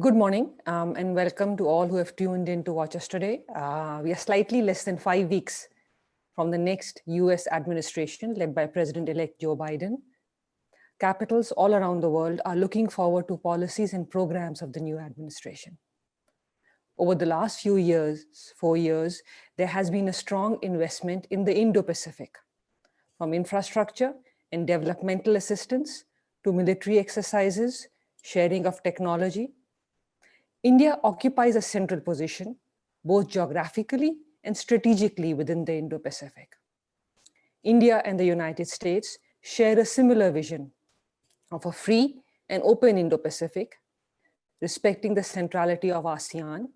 Good morning and welcome to all who have tuned in to watch us today. We are slightly less than 5 weeks from the next US administration led by President-elect Joe Biden. Capitals all around the world are looking forward to policies and programs of the new administration. Over the last few years, 4 years, there has been a strong investment in the Indo Pacific, from infrastructure and developmental assistance to military exercises, sharing of technology. India occupies a central position, both geographically and strategically within the Indo Pacific. India and the United States share a similar vision of a free and open Indo Pacific, respecting the centrality of ASEAN,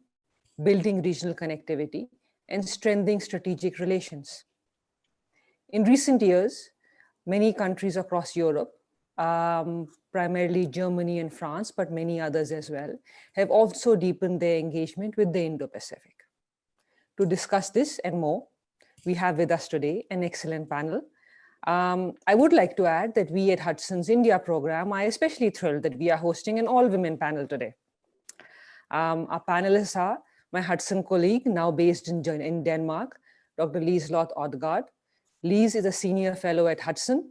building regional connectivity, and strengthening strategic relations. In recent years, many countries across Europe, primarily Germany and France, but many others as well, have also deepened their engagement with the Indo-Pacific. To discuss this and more, we have with us today an excellent panel. I would like to add that we at Hudson's India program are especially thrilled that we are hosting an all-women panel today. Our panelists are my Hudson colleague, now based in Denmark, Dr. Liselott Odgaard. Lise is a senior fellow at Hudson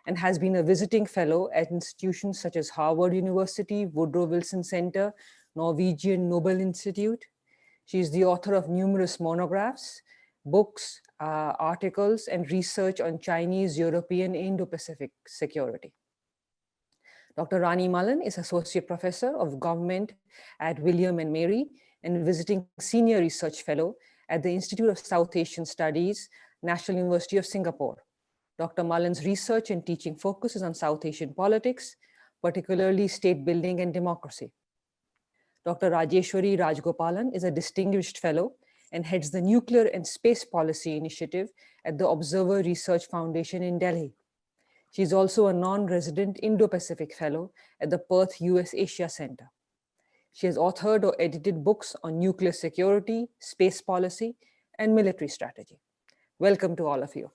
and has been a visiting fellow at institutions such as Harvard University, Woodrow Wilson Center, Norwegian Nobel Institute. She is the author of numerous monographs, books, articles, and research on Chinese, European, Indo-Pacific security. Dr. Rani Mullen is Associate Professor of Government at William and Mary and visiting Senior Research Fellow at the Institute of South Asian Studies, National University of Singapore. Dr. Mullen's research and teaching focuses on South Asian politics, particularly state building and democracy. Dr. Rajeshwari Rajgopalan is a distinguished fellow and heads the Nuclear and Space Policy Initiative at the Observer Research Foundation in Delhi. She is also a non-resident Indo-Pacific Fellow at the Perth US Asia Center. She has authored or edited books on nuclear security, space policy, and military strategy. Welcome to all of you.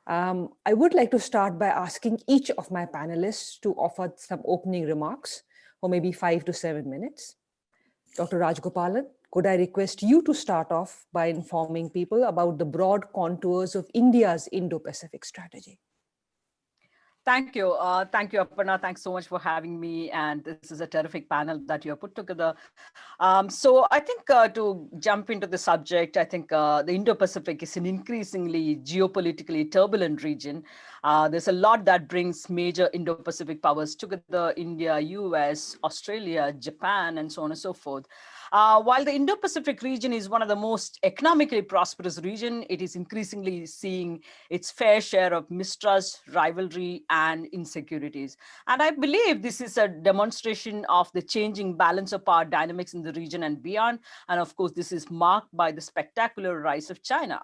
I would like to start by asking each of my panelists to offer some opening remarks for maybe 5 to 7 minutes. Dr. Rajgopalan, could I request you to start off by informing people about the broad contours of India's Indo-Pacific strategy? Thank you. Thank you, Aparna. Thanks so much for having me. And this is a terrific panel that you have put together. So I think to jump into the subject, I think the Indo-Pacific is an increasingly geopolitically turbulent region. There's a lot that brings major Indo-Pacific powers together: India, US, Australia, Japan, and so on and so forth. While the Indo-Pacific region is one of the most economically prosperous regions, it is increasingly seeing its fair share of mistrust, rivalry, and insecurities. And I believe this is a demonstration of the changing balance of power dynamics in the region and beyond. And of course, this is marked by the spectacular rise of China.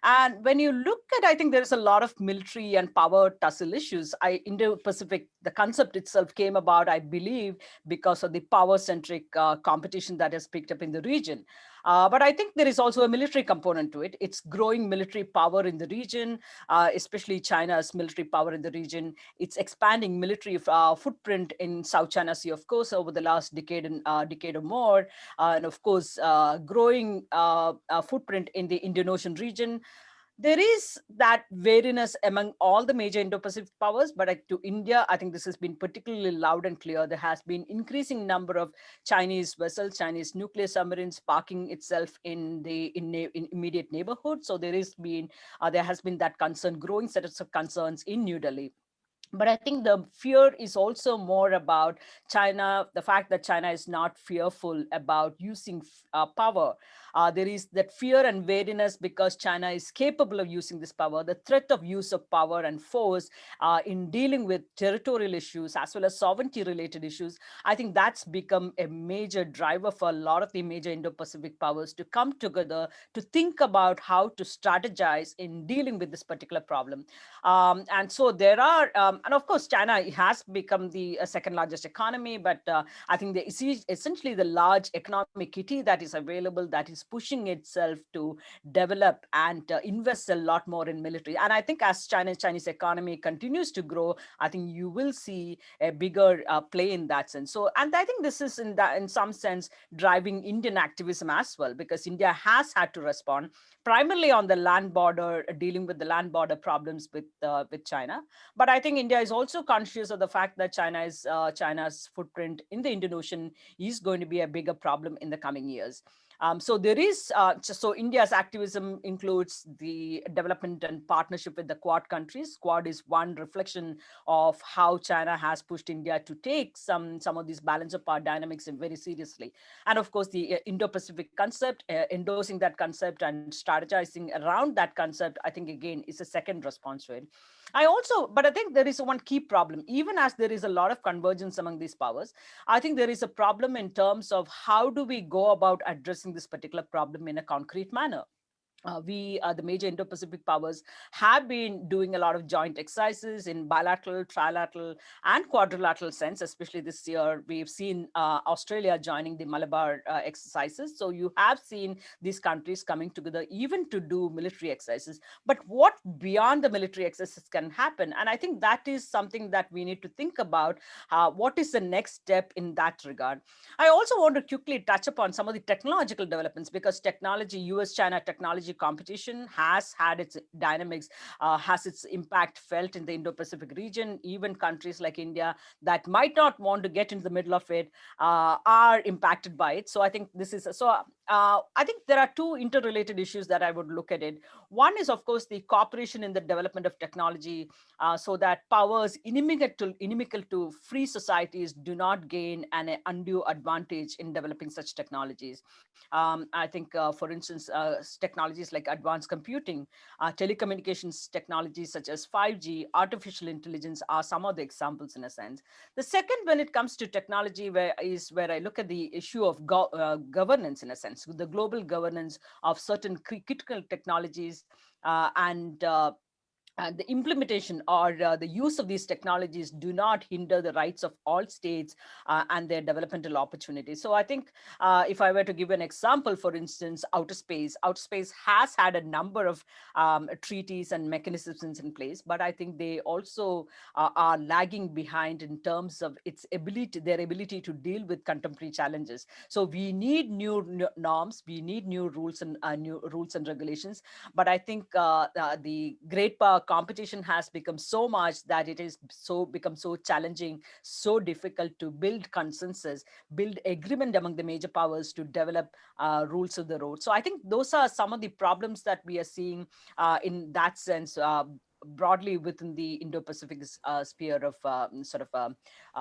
And when you look at, I think there's a lot of military and power tussle issues. Indo-Pacific, the concept itself came about, I believe, because of the power-centric competition that has picked up in the region. But I think there is also a military component to it. It's growing military power in the region, especially China's military power in the region. It's expanding military footprint in South China Sea, of course, over the last decade or more. And of course, growing footprint in the Indian Ocean region. There is that wariness among all the major Indo-Pacific powers, but to India, I think this has been particularly loud and clear. There has been increasing number of Chinese vessels, Chinese nuclear submarines parking itself in immediate neighborhood. So there has been that concern, growing set of concerns in New Delhi. But I think the fear is also more about China, the fact that China is not fearful about using power. There is that fear and wariness because China is capable of using this power. The threat of use of power and force in dealing with territorial issues as well as sovereignty-related issues, I think that's become a major driver for a lot of the major Indo-Pacific powers to come together to think about how to strategize in dealing with this particular problem. And so there are And of course, China has become the second largest economy, but I think essentially the large economic kitty that is available that is pushing itself to develop and invest a lot more in military. And I think as Chinese economy continues to grow, I think you will see a bigger play in that sense. So, and I think this is in some sense driving Indian activism as well, because India has had to respond primarily on the land border, dealing with the land border problems with China. But I think India is also conscious of the fact that China's footprint in the Indian Ocean is going to be a bigger problem in the coming years. So there is, so India's activism includes the development and partnership with the Quad countries. Quad is one reflection of how China has pushed India to take some of these balance of power dynamics very seriously. And of course, the Indo Pacific concept, endorsing that concept and strategizing around that concept, I think again is a second response to it. But I think there is one key problem. Even as there is a lot of convergence among these powers, I think there is a problem in terms of how do we go about addressing this particular problem in a concrete manner. The major Indo-Pacific powers have been doing a lot of joint exercises in bilateral, trilateral, and quadrilateral sense. Especially this year, we've seen Australia joining the Malabar exercises. So you have seen these countries coming together even to do military exercises. But what beyond the military exercises can happen? And I think that is something that we need to think about. What is the next step in that regard? I also want to quickly touch upon some of the technological developments, because US-China technology competition has had its dynamics, has its impact felt in the Indo-Pacific region. Even countries like India that might not want to get into the middle of it are impacted by it. So I think I think there are two interrelated issues that I would look at it. One is, of course, the cooperation in the development of technology, so that powers inimical to free societies do not gain an undue advantage in developing such technologies. I think, for instance, technologies like advanced computing, telecommunications technologies such as 5G, artificial intelligence are some of the examples in a sense. The second, when it comes to technology, where I look at the issue of governance in a sense, the global governance of certain critical technologies and the implementation or the use of these technologies do not hinder the rights of all states and their developmental opportunities. So I think if I were to give an example, for instance, outer space has had a number of treaties and mechanisms in place, but I think they also are lagging behind in terms of their ability to deal with contemporary challenges. So we need new norms, we need new rules and regulations. But I think the great power competition has become so much that it is become so challenging, so difficult to build consensus, build agreement among the major powers to develop rules of the road. So I think those are some of the problems that we are seeing in that sense, broadly within the Indo-Pacific sphere of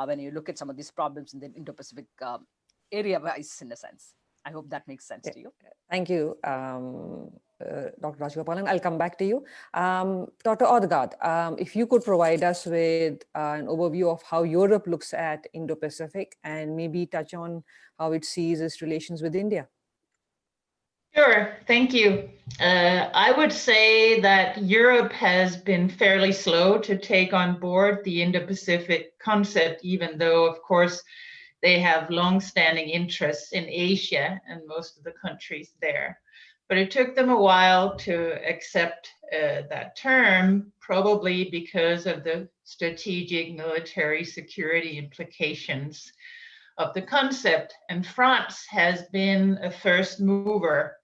when you look at some of these problems in the Indo-Pacific area-wise, in a sense. I hope that makes sense to you. Thank you, Dr. Rajagopalan. I'll come back to you. Dr. Odegaard, if you could provide us with an overview of how Europe looks at Indo-Pacific and maybe touch on how it sees its relations with India. Sure, thank you. I would say that Europe has been fairly slow to take on board the Indo-Pacific concept, even though, of course, they have long-standing interests in Asia and most of the countries there. But it took them a while to accept that term, probably because of the strategic military security implications of the concept. And France has been a first mover,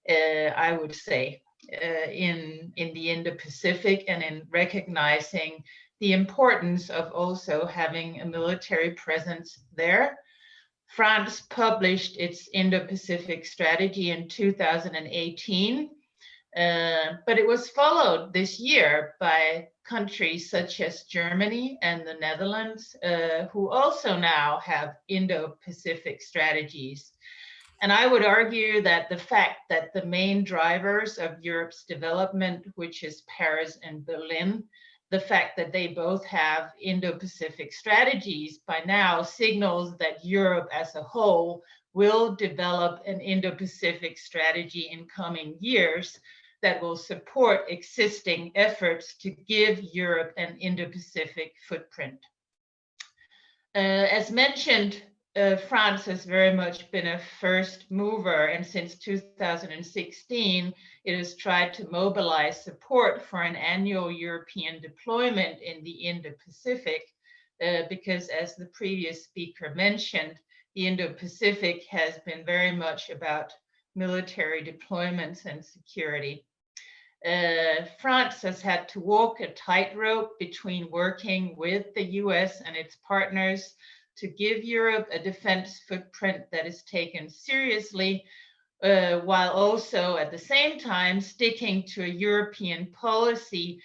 I would say, in the Indo-Pacific and in recognizing the importance of also having a military presence there. France published its Indo-Pacific strategy in 2018, but it was followed this year by countries such as Germany and the Netherlands, who also now have Indo-Pacific strategies. And I would argue that the fact that the main drivers of Europe's development, which is Paris and Berlin, the fact that they both have Indo-Pacific strategies by now signals that Europe as a whole will develop an Indo-Pacific strategy in coming years, that will support existing efforts to give Europe an Indo-Pacific footprint. As mentioned, France has very much been a first mover, and since 2016, it has tried to mobilize support for an annual European deployment in the Indo-Pacific, because as the previous speaker mentioned, the Indo-Pacific has been very much about military deployments and security. France has had to walk a tightrope between working with the US and its partners to give Europe a defense footprint that is taken seriously, while also at the same time sticking to a European policy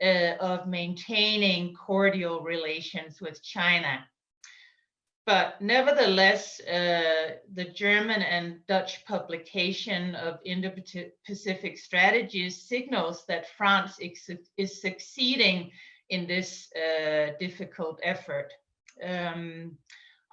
of maintaining cordial relations with China. But nevertheless, the German and Dutch publication of Indo-Pacific strategies signals that France is succeeding in this difficult effort.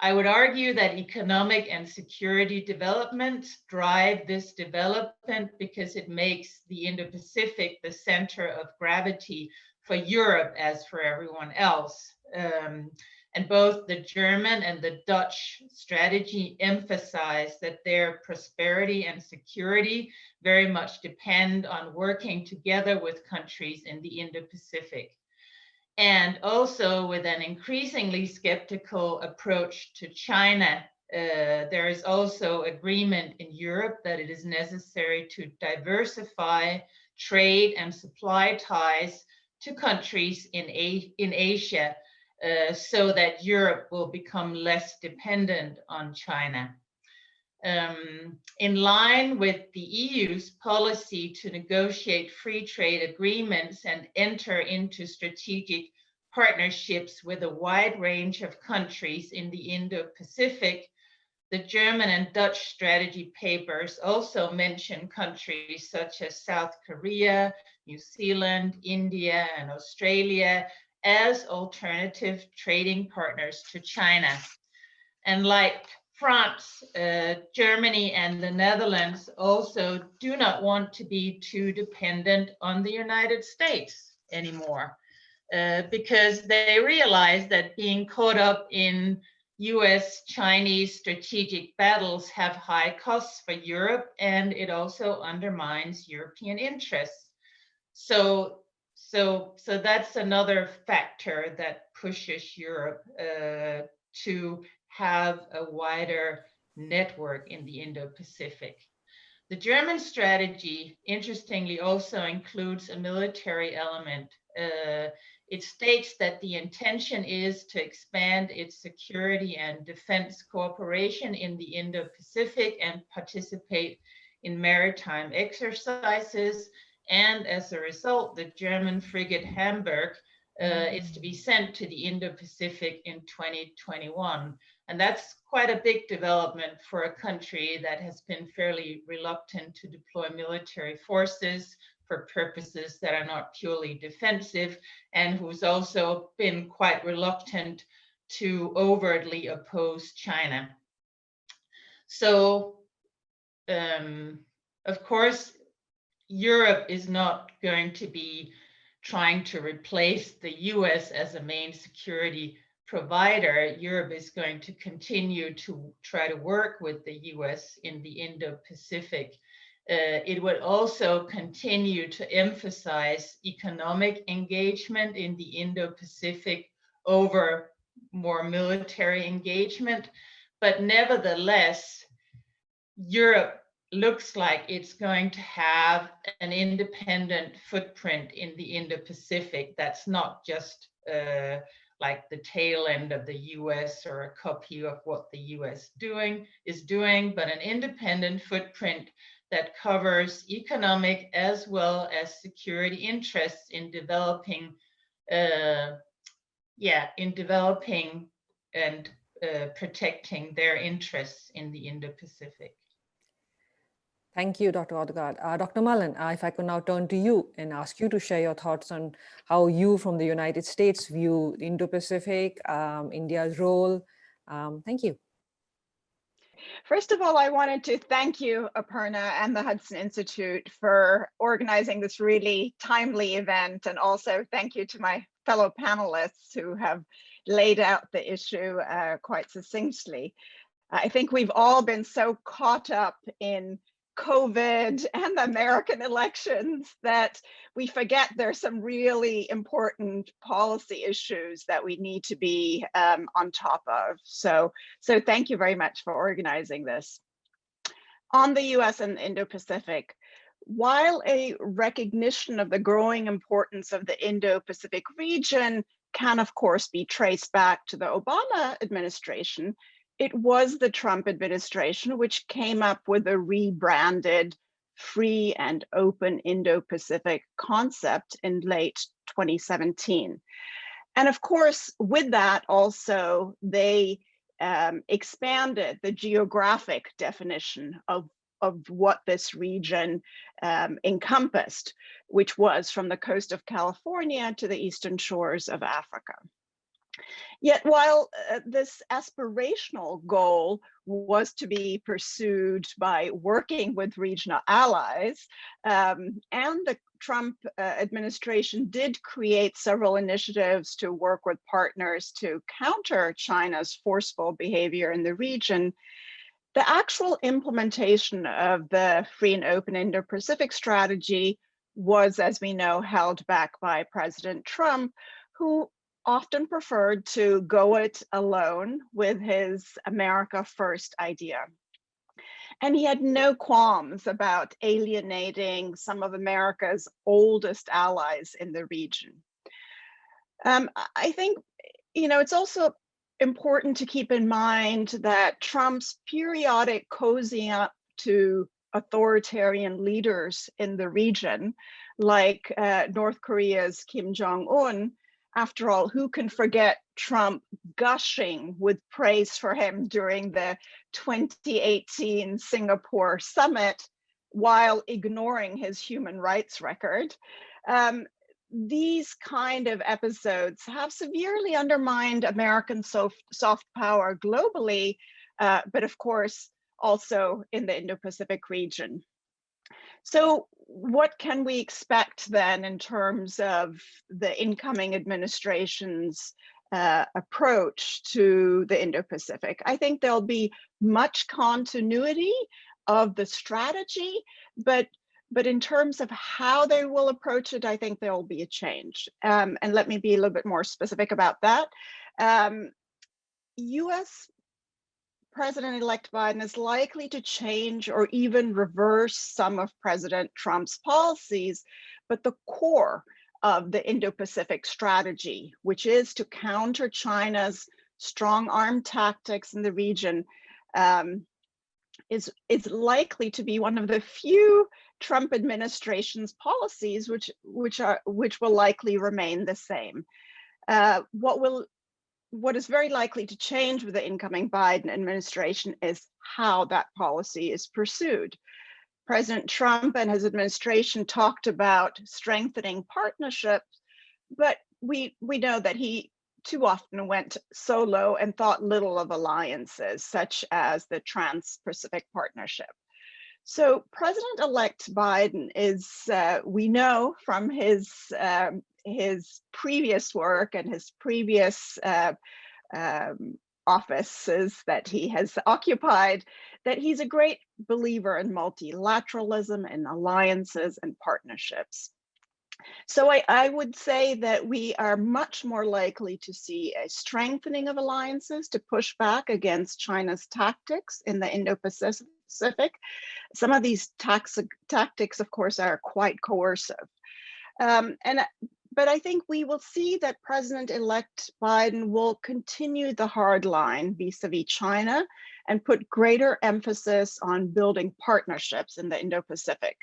I would argue that economic and security developments drive this development because it makes the Indo-Pacific the center of gravity for Europe as for everyone else. And both the German and the Dutch strategy emphasize that their prosperity and security very much depend on working together with countries in the Indo-Pacific. And also with an increasingly skeptical approach to China, there is also agreement in Europe that it is necessary to diversify trade and supply ties to countries in Asia, so that Europe will become less dependent on China. In line with the EU's policy to negotiate free trade agreements and enter into strategic partnerships with a wide range of countries in the Indo-Pacific, the German and Dutch strategy papers also mention countries such as South Korea, New Zealand, India, and Australia as alternative trading partners to China. And like France, Germany, and the Netherlands also do not want to be too dependent on the United States anymore, because they realize that being caught up in US-Chinese strategic battles have high costs for Europe, and it also undermines European interests. So that's another factor that pushes Europe to have a wider network in the Indo-Pacific. The German strategy, interestingly, also includes a military element. It states that the intention is to expand its security and defense cooperation in the Indo-Pacific and participate in maritime exercises. And as a result, the German frigate Hamburg is to be sent to the Indo-Pacific in 2021. And that's quite a big development for a country that has been fairly reluctant to deploy military forces for purposes that are not purely defensive, and who's also been quite reluctant to overtly oppose China. So, of course, Europe is not going to be trying to replace the US as a main security provider. Europe is going to continue to try to work with the US in the Indo-Pacific. It would also continue to emphasize economic engagement in the Indo-Pacific over more military engagement. But nevertheless, Europe looks like it's going to have an independent footprint in the Indo-Pacific that's not just like the tail end of the US or a copy of what the US is doing, but an independent footprint that covers economic as well as security interests in developing, and protecting their interests in the Indo-Pacific. Thank you, Dr. Odegaard. Dr. Mullen, if I could now turn to you and ask you to share your thoughts on how you from the United States view the Indo-Pacific, India's role. Thank you. First of all, I wanted to thank you, Aparna, and the Hudson Institute for organizing this really timely event. And also thank you to my fellow panelists who have laid out the issue quite succinctly. I think we've all been so caught up in COVID and the American elections that we forget there's some really important policy issues that we need to be on top of. So thank you very much for organizing this. On the US and Indo-Pacific, while a recognition of the growing importance of the Indo-Pacific region can of course be traced back to the Obama administration, it was the Trump administration which came up with a rebranded free and open Indo-Pacific concept in late 2017. And of course, with that also, they expanded the geographic definition of what this region encompassed, which was from the coast of California to the eastern shores of Africa. Yet while this aspirational goal was to be pursued by working with regional allies, and the Trump administration did create several initiatives to work with partners to counter China's forceful behavior in the region, the actual implementation of the free and open Indo-Pacific strategy was, as we know, held back by President Trump, who often preferred to go it alone with his America First idea. And he had no qualms about alienating some of America's oldest allies in the region. I think, it's also important to keep in mind that Trump's periodic cozying up to authoritarian leaders in the region, like North Korea's Kim Jong-un, after all, who can forget Trump gushing with praise for him during the 2018 Singapore summit while ignoring his human rights record? These kind of episodes have severely undermined American soft power globally, but of course, also in the Indo-Pacific region. So what can we expect then in terms of the incoming administration's approach to the Indo-Pacific? I think there'll be much continuity of the strategy, but in terms of how they will approach it, I think there will be a change. And let me be a little bit more specific about that. US President-elect Biden is likely to change or even reverse some of President Trump's policies, but the core of the Indo-Pacific strategy, which is to counter China's strong arm tactics in the region, is likely to be one of the few Trump administration's policies which will likely remain the same. What is very likely to change with the incoming Biden administration is how that policy is pursued. President Trump and his administration talked about strengthening partnerships, but we know that he too often went solo and thought little of alliances, such as the Trans-Pacific Partnership. So President-elect Biden is, we know from his previous work and his previous offices that he has occupied, that he's a great believer in multilateralism and alliances and partnerships. So I would say that we are much more likely to see a strengthening of alliances to push back against China's tactics in the Indo-Pacific. Some of these tactics, of course, are quite coercive. But I think we will see that President-elect Biden will continue the hard line vis-a-vis China and put greater emphasis on building partnerships in the Indo-Pacific.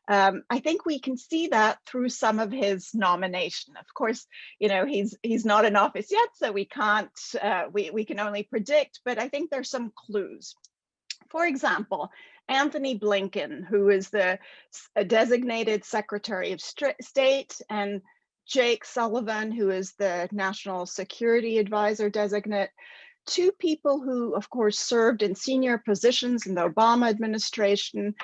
I think we can see that through some of his nomination. Of course, he's not in office yet, so we can't, we can only predict, but I think there's some clues. For example, Anthony Blinken, who is the designated Secretary of State, and Jake Sullivan, who is the National Security Advisor designate, two people who, of course, served in senior positions in the Obama administration,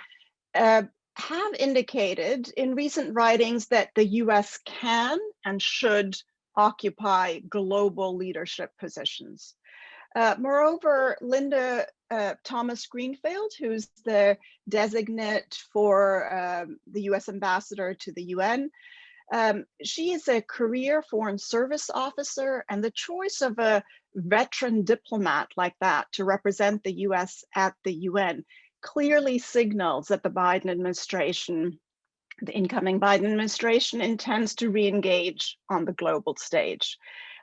have indicated in recent writings that the US can and should occupy global leadership positions. Moreover, Linda Thomas Greenfield, who's the designate for the US ambassador to the UN, she is a career foreign service officer, and the choice of a veteran diplomat like that to represent the US at the UN clearly signals that the Biden administration, the incoming Biden administration, intends to re-engage on the global stage.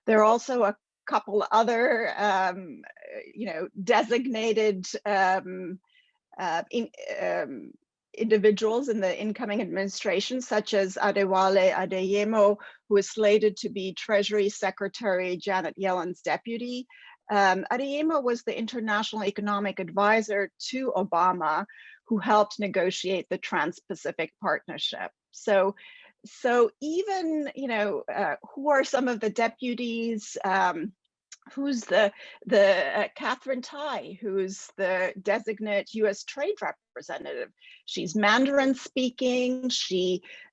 There are also a couple other, designated individuals in the incoming administration, such as Adewale Adeyemo, who is slated to be Treasury Secretary Janet Yellen's deputy. Adeyemo was the international economic advisor to Obama, who helped negotiate the Trans-Pacific Partnership. So even, who are some of the deputies? Who's the Catherine Tai, who's the designate U.S. trade representative? She's Mandarin speaking.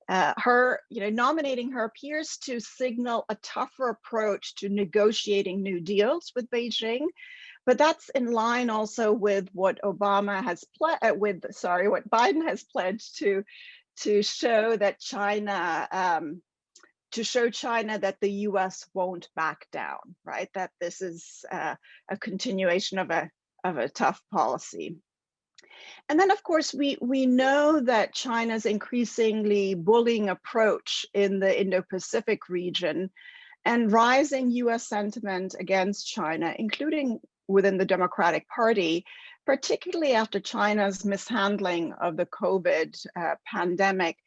Nominating her appears to signal a tougher approach to negotiating new deals with Beijing. But that's in line also with what Biden has pledged to show that China. To show China that the US won't back down, right? That this is a continuation of a tough policy. And then, of course, we know that China's increasingly bullying approach in the Indo Pacific region and rising US sentiment against China, including within the Democratic Party, particularly after China's mishandling of the COVID pandemic,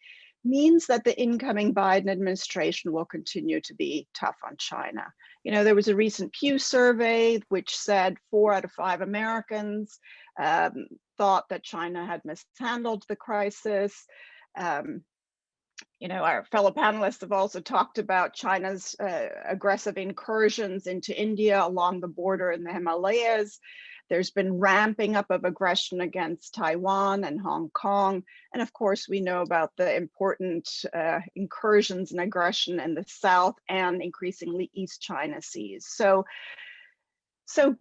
means that the incoming Biden administration will continue to be tough on China. There was a recent Pew survey which said 4 out of 5 Americans thought that China had mishandled the crisis. Our fellow panelists have also talked about China's aggressive incursions into India along the border in the Himalayas. There's been ramping up of aggression against Taiwan and Hong Kong. And of course, we know about the important incursions and aggression in the South and increasingly East China Seas. So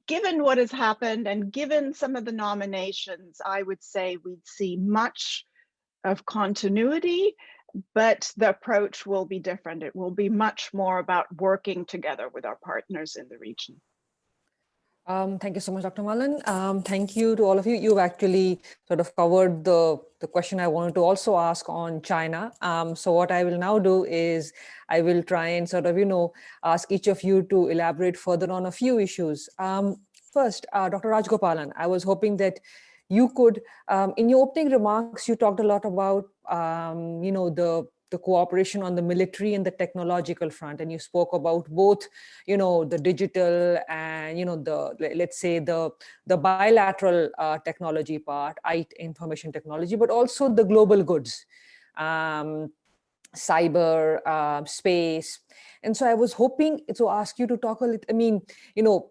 given what has happened and given some of the nominations, I would say we'd see much of continuity, but the approach will be different. It will be much more about working together with our partners in the region. Thank you so much, Dr. Mullen. Thank you to all of you. You've actually sort of covered the question I wanted to also ask on China. So what I will now do is I will try and sort of, ask each of you to elaborate further on a few issues. First, Dr. Rajgopalan, I was hoping that you could, in your opening remarks, you talked a lot about, the cooperation on the military and the technological front, and you spoke about both, the digital and let's say the bilateral technology part, information technology, but also the global goods, cyber, space. And so I was hoping to ask you to talk a little,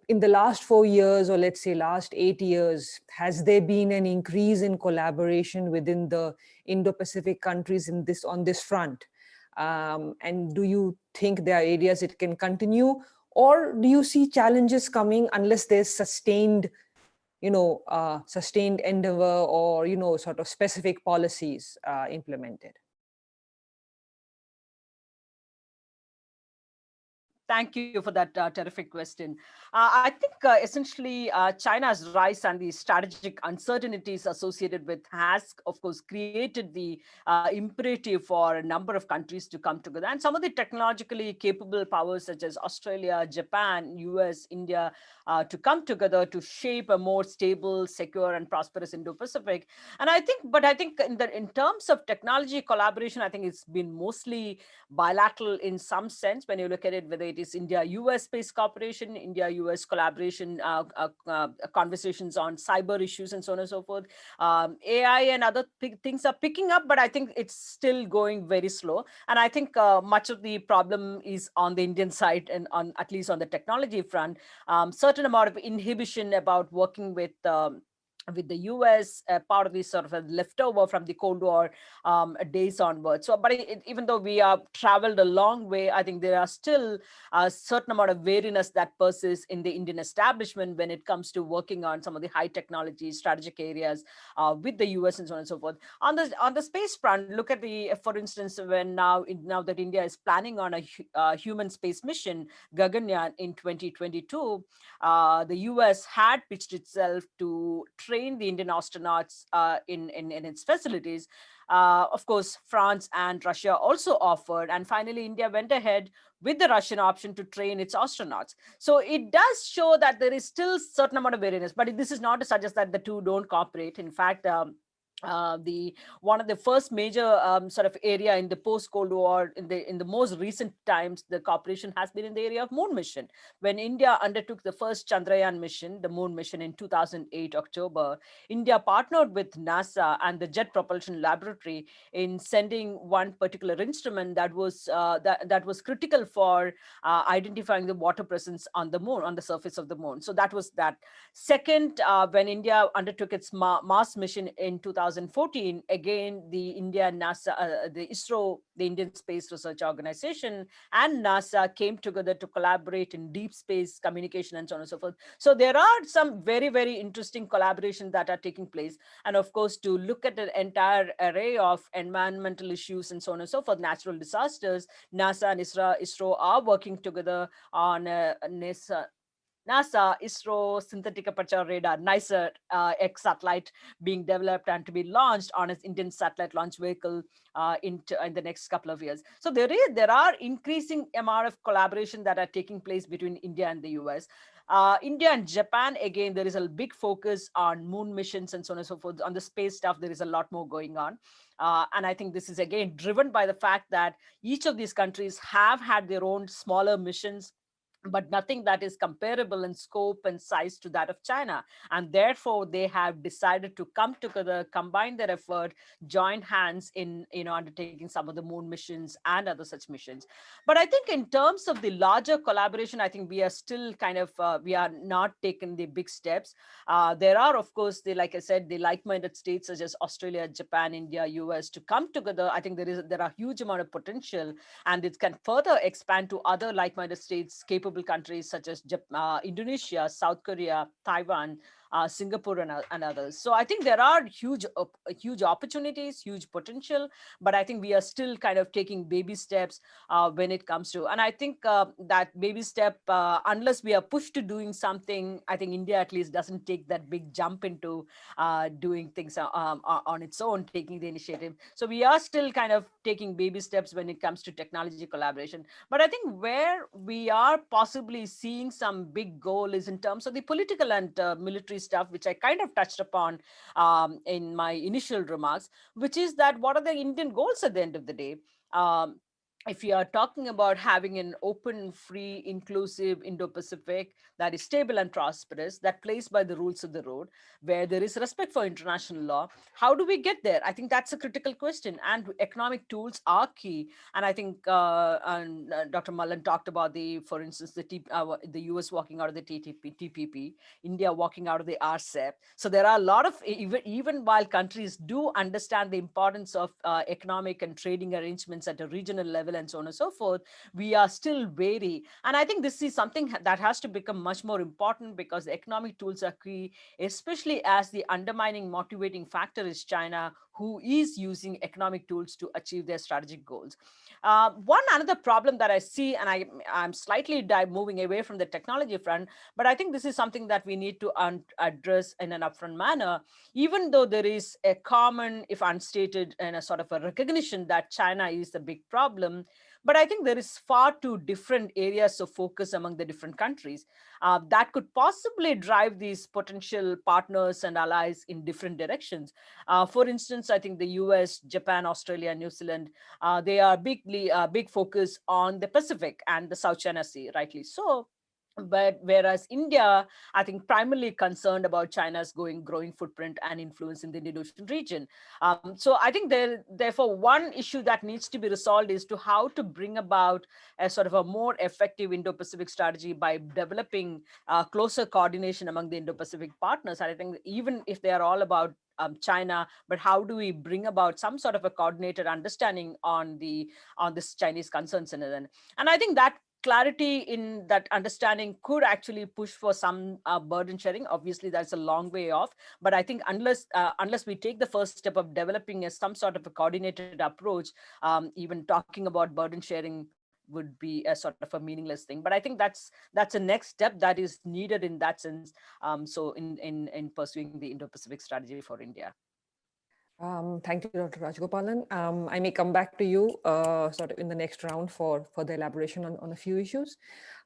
in the last 4 years, or let's say last 8 years, has there been an increase in collaboration within the Indo-Pacific countries on this front? And do you think there are areas it can continue, or do you see challenges coming unless there's sustained endeavor or, sort of specific policies implemented? Thank you for that terrific question. I think essentially China's rise and the strategic uncertainties associated with has, of course, created the imperative for a number of countries to come together. And some of the technologically capable powers such as Australia, Japan, US, India, to come together to shape a more stable, secure, and prosperous Indo-Pacific. And I think in terms of technology collaboration, I think it's been mostly bilateral in some sense when you look at it, whether it debate is India-US space cooperation, India-US collaboration, conversations on cyber issues, and so on and so forth. AI and other things are picking up, but I think it's still going very slow. And I think much of the problem is on the Indian side, and at least on the technology front, certain amount of inhibition about working with the US, part of the sort of a leftover from the Cold War days onwards. So, but even though we have traveled a long way, I think there are still a certain amount of wariness that persists in the Indian establishment when it comes to working on some of the high technology strategic areas with the US and so on and so forth. On the space front, look at for instance, when now that India is planning on a human space mission, Gaganyaan, in 2022, the US had pitched itself to train the Indian astronauts in its facilities. Of course, France and Russia also offered, and finally India went ahead with the Russian option to train its astronauts. So it does show that there is still certain amount of wariness, but this is not to suggest that the two don't cooperate. In fact, one of the first major sort of area in the post-Cold War, in the most recent times, the cooperation has been in the area of moon mission. When India undertook the first Chandrayaan mission, the moon mission in 2008 October, India partnered with NASA and the Jet Propulsion Laboratory in sending one particular instrument that was that was critical for identifying the water presence on the moon, on the surface of the moon. So that was that. Second, when India undertook its Mars mission in 2014, again, the India NASA, the ISRO, the Indian Space Research Organization, and NASA came together to collaborate in deep space communication and so on and so forth. So there are some very, very interesting collaborations that are taking place. And of course, to look at an entire array of environmental issues and so on and so forth, natural disasters, NASA and ISRO are working together on NASA, ISRO Synthetic Aperture Radar, NICER X satellite being developed and to be launched on its Indian satellite launch vehicle in the next couple of years. So there are increasing amount of collaboration that are taking place between India and the US. India and Japan, again, there is a big focus on moon missions and so on and so forth. On the space stuff, there is a lot more going on. And I think this is, again, driven by the fact that each of these countries have had their own smaller missions, but nothing that is comparable in scope and size to that of China. And therefore, they have decided to come together, combine their effort, join hands in undertaking some of the moon missions and other such missions. But I think in terms of the larger collaboration, I think we are still kind of, we are not taking the big steps. There are, of course, like I said, the like-minded states such as Australia, Japan, India, US to come together. I think there are huge amount of potential, and it can further expand to other like-minded states capable countries such as Indonesia, South Korea, Taiwan, Singapore, and others. So I think there are huge opportunities, huge potential, but I think we are still kind of taking baby steps when it comes to, and I think that baby step, unless we are pushed to doing something, I think India at least doesn't take that big jump into doing things on its own, taking the initiative. So we are still kind of taking baby steps when it comes to technology collaboration. But I think where we are possibly seeing some big goal is in terms of the political and military stuff, which I kind of touched upon in my initial remarks, which is that what are the Indian goals at the end of the day? If you are talking about having an open, free, inclusive Indo-Pacific that is stable and prosperous, that plays by the rules of the road, where there is respect for international law, how do we get there? I think that's a critical question, and economic tools are key. And I think Dr. Mullen talked about for instance, the US walking out of the TPP, India walking out of the RCEP. So there are a lot of, even while countries do understand the importance of economic and trading arrangements at a regional level and so on and so forth, we are still wary. And I think this is something that has to become much more important, because the economic tools are key, especially as the undermining motivating factor is China, who is using economic tools to achieve their strategic goals. Another problem that I see, and I'm slightly moving away from the technology front, but I think this is something that we need to address in an upfront manner, even though there is a common, if unstated, and a sort of a recognition that China is the big problem. But I think there is far too different areas of focus among the different countries that could possibly drive these potential partners and allies in different directions. For instance, I think the US, Japan, Australia, New Zealand, they are big focus on the Pacific and the South China Sea, rightly so. But whereas India, I think, primarily concerned about China's growing footprint and influence in the Indian Ocean region. So I think therefore, one issue that needs to be resolved is to how to bring about a sort of a more effective Indo-Pacific strategy by developing closer coordination among the Indo-Pacific partners. And I think even if they are all about China, but how do we bring about some sort of a coordinated understanding on this Chinese concerns and I think that clarity in that understanding could actually push for some burden sharing. Obviously, that's a long way off, but I think unless we take the first step of developing some sort of a coordinated approach, even talking about burden sharing would be a sort of a meaningless thing. But I think that's a next step that is needed in that sense. So in pursuing the Indo-Pacific strategy for India. Thank you, Dr. Rajgopalan. I may come back to you sort of in the next round for further elaboration on a few issues.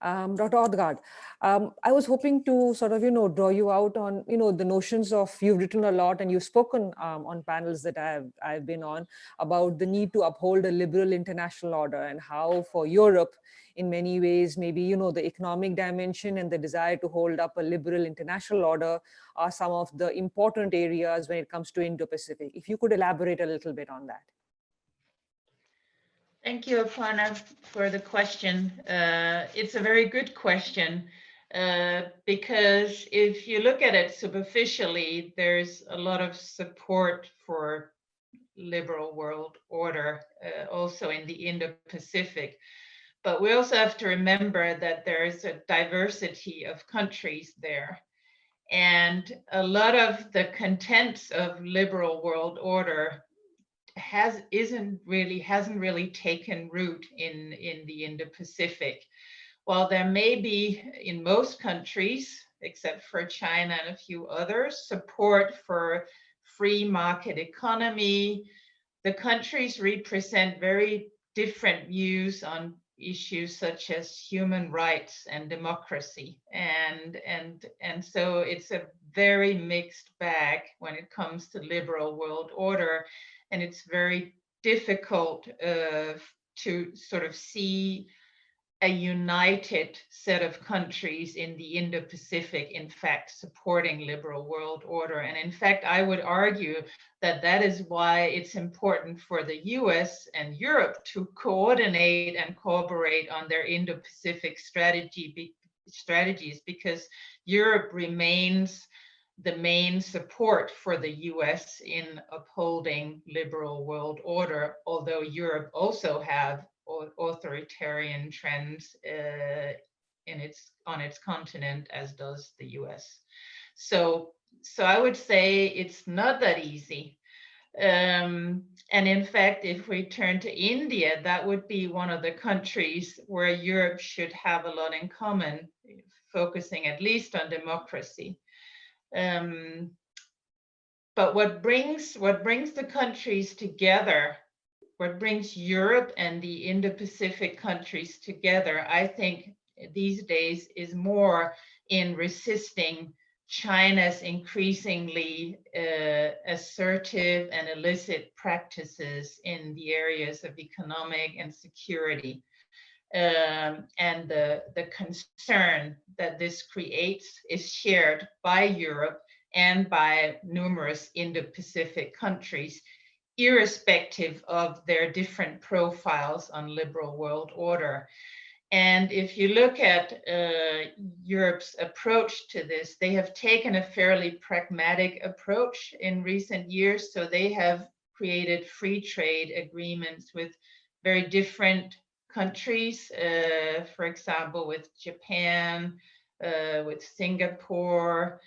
Dr. Odgaard, I was hoping to sort of, draw you out on, the notions of, you've written a lot and you've spoken on panels that I've been on about the need to uphold a liberal international order and how for Europe, in many ways, maybe, the economic dimension and the desire to hold up a liberal international order are some of the important areas when it comes to Indo-Pacific. If you could elaborate a little bit on that. Thank you, Aparna, for the question. It's a very good question because if you look at it superficially, there's a lot of support for liberal world order also in the Indo-Pacific. But we also have to remember that there is a diversity of countries there. And a lot of the contents of liberal world order hasn't really taken root in the Indo-Pacific. While there may be in most countries, except for China and a few others, support for free market economy, the countries represent very different views on issues such as human rights and democracy. And so it's a very mixed bag when it comes to liberal world order. And it's very difficult to sort of see a united set of countries in the Indo-Pacific, in fact, supporting liberal world order. And in fact, I would argue that that is why it's important for the US and Europe to coordinate and cooperate on their Indo-Pacific strategies, because Europe remains the main support for the US in upholding liberal world order, although Europe also have authoritarian trends on its continent, as does the US. So I would say it's not that easy. And in fact, if we turn to India, that would be one of the countries where Europe should have a lot in common, focusing at least on democracy. But what brings the countries together, what brings Europe and the Indo-Pacific countries together, I think these days is more in resisting China's increasingly assertive and illicit practices in the areas of economic and security. And the concern that this creates is shared by Europe and by numerous Indo-Pacific countries, irrespective of their different profiles on liberal world order. And if you look at Europe's approach to this, they have taken a fairly pragmatic approach in recent years. So they have created free trade agreements with very different countries, for example, with Japan, with Singapore,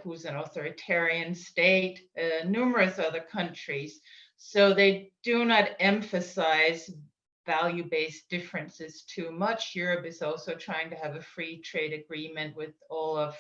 who's an authoritarian state, numerous other countries. So they do not emphasize value-based differences too much. Europe is also trying to have a free trade agreement with all of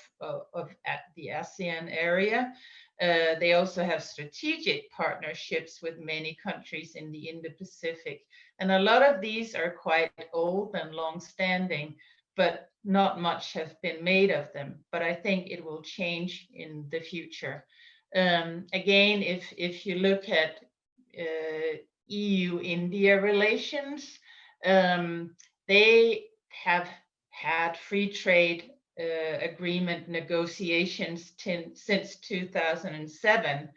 the ASEAN area. They also have strategic partnerships with many countries in the Indo Pacific. And a lot of these are quite old and long-standing, but not much has been made of them. But I think it will change in the future. Again, if you look at EU-India relations, they have had free trade agreement negotiations since 2007,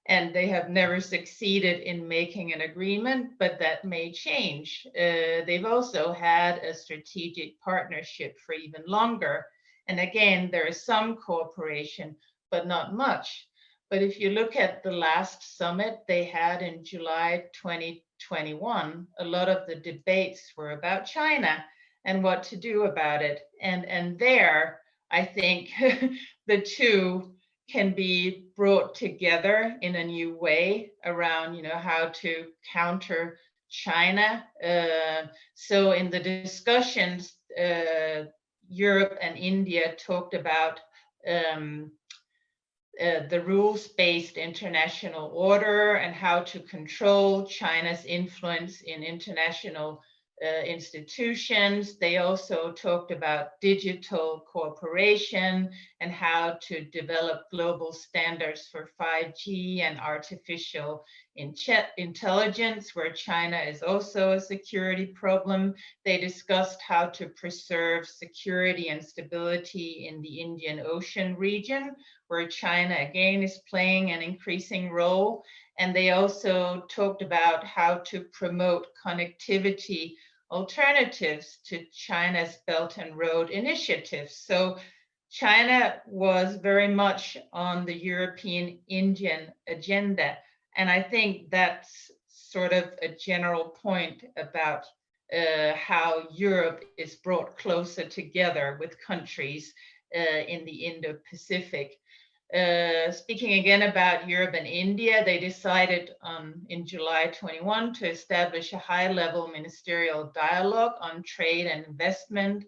and they have never succeeded in making an agreement, but that may change. They've also had a strategic partnership for even longer. And again, there is some cooperation, but not much. But if you look at the last summit they had in July 2021, a lot of the debates were about China and what to do about it. And there, I think the two can be brought together in a new way around, how to counter China. So in the discussions, Europe and India talked about the rules-based international order and how to control China's influence in international institutions. They also talked about digital cooperation and how to develop global standards for 5G and artificial intelligence, where China is also a security problem. They discussed how to preserve security and stability in the Indian Ocean region, where China again is playing an increasing role. And they also talked about how to promote connectivity alternatives to China's Belt and Road initiatives. So China was very much on the European-Indian agenda. And I think that's sort of a general point about how Europe is brought closer together with countries in the Indo-Pacific. Speaking again about Europe and India, they decided in July 21 to establish a high-level ministerial dialogue on trade and investment.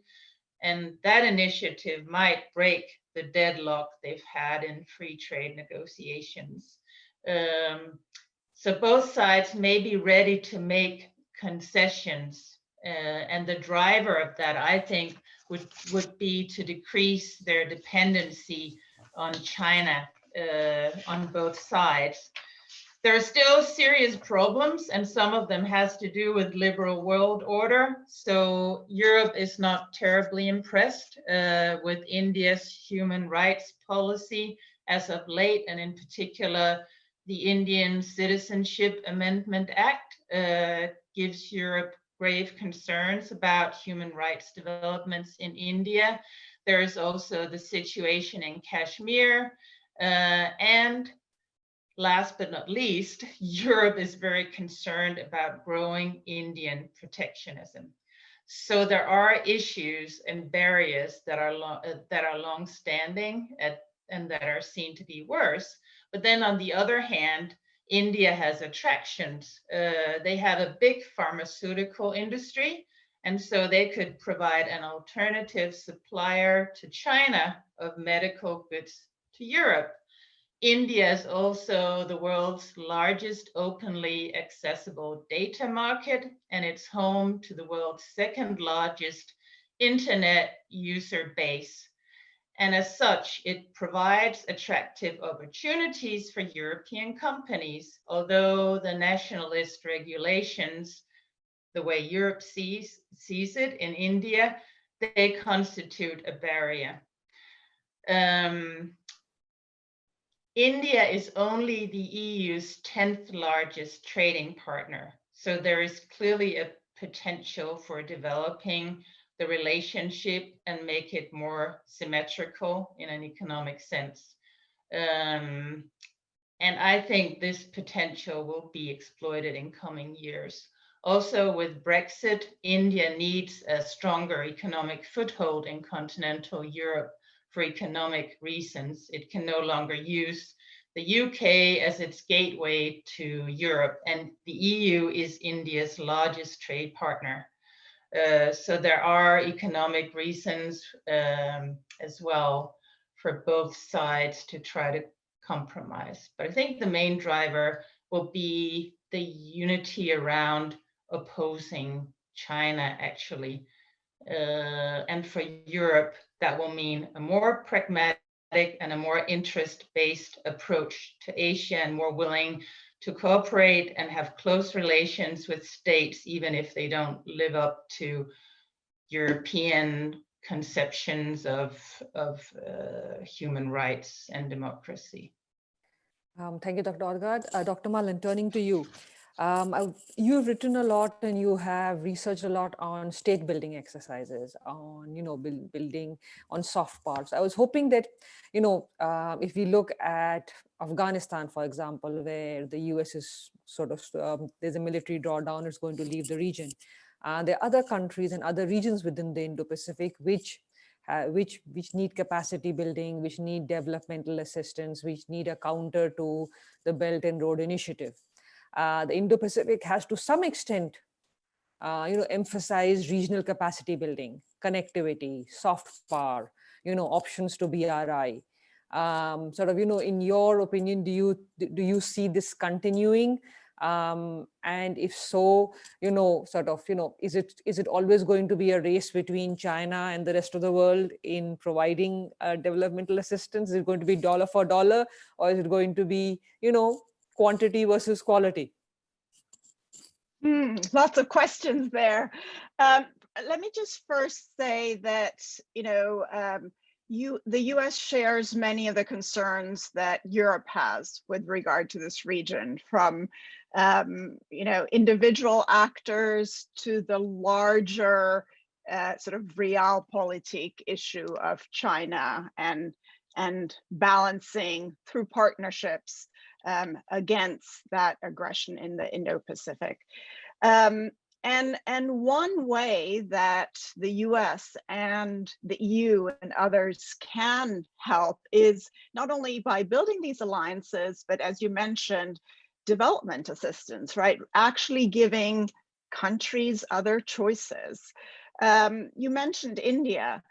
And that initiative might break the deadlock they've had in free trade negotiations. So both sides may be ready to make concessions. And the driver of that, I think, would be to decrease their dependency on China on both sides. There are still serious problems, and some of them has to do with liberal world order. So Europe is not terribly impressed with India's human rights policy as of late, and in particular, the Indian Citizenship Amendment Act gives Europe grave concerns about human rights developments in India. There is also the situation in Kashmir, and last but not least, Europe is very concerned about growing Indian protectionism. So there are issues and barriers that are long-standing and that are seen to be worse. But then on the other hand, India has attractions. They have a big pharmaceutical industry, and so they could provide an alternative supplier to China of medical goods to Europe. India is also the world's largest openly accessible data market, and it's home to the world's second largest internet user base. And as such, it provides attractive opportunities for European companies, although the nationalist regulations, the way Europe sees it in India, they constitute a barrier. India is only the EU's 10th largest trading partner. So there is clearly a potential for developing the relationship and make it more symmetrical in an economic sense. And I think this potential will be exploited in coming years. Also with Brexit, India needs a stronger economic foothold in continental Europe for economic reasons. It can no longer use the UK as its gateway to Europe, and the EU is India's largest trade partner. So there are economic reasons as well for both sides to try to compromise. But I think the main driver will be the unity around opposing China, actually. And for Europe, that will mean a more pragmatic and a more interest-based approach to Asia, and more willing to cooperate and have close relations with states, even if they don't live up to European conceptions of human rights and democracy. Thank you, Dr. Orgard. Dr. Malin, turning to you. You've written a lot and you have researched a lot on state building exercises, on building on soft powers. I was hoping that if we look at Afghanistan, for example, where the US is sort of there's a military drawdown, it's going to leave the region. There are other countries and other regions within the Indo Pacific which need capacity building, which need developmental assistance, which need a counter to the Belt and Road Initiative. The Indo-Pacific has to some extent, emphasize regional capacity building, connectivity, soft power, options to BRI. In your opinion, do you see this continuing? And if so, is it always going to be a race between China and the rest of the world in providing developmental assistance? Is it going to be dollar for dollar, or is it going to be, quantity versus quality? Lots of questions there. Let me just first say that, the US shares many of the concerns that Europe has with regard to this region, from individual actors to the larger sort of realpolitik issue of China and balancing through partnerships against that aggression in the Indo-Pacific. And one way that the US and the EU and others can help is not only by building these alliances, but as you mentioned, development assistance, right? Actually giving countries other choices. You mentioned India.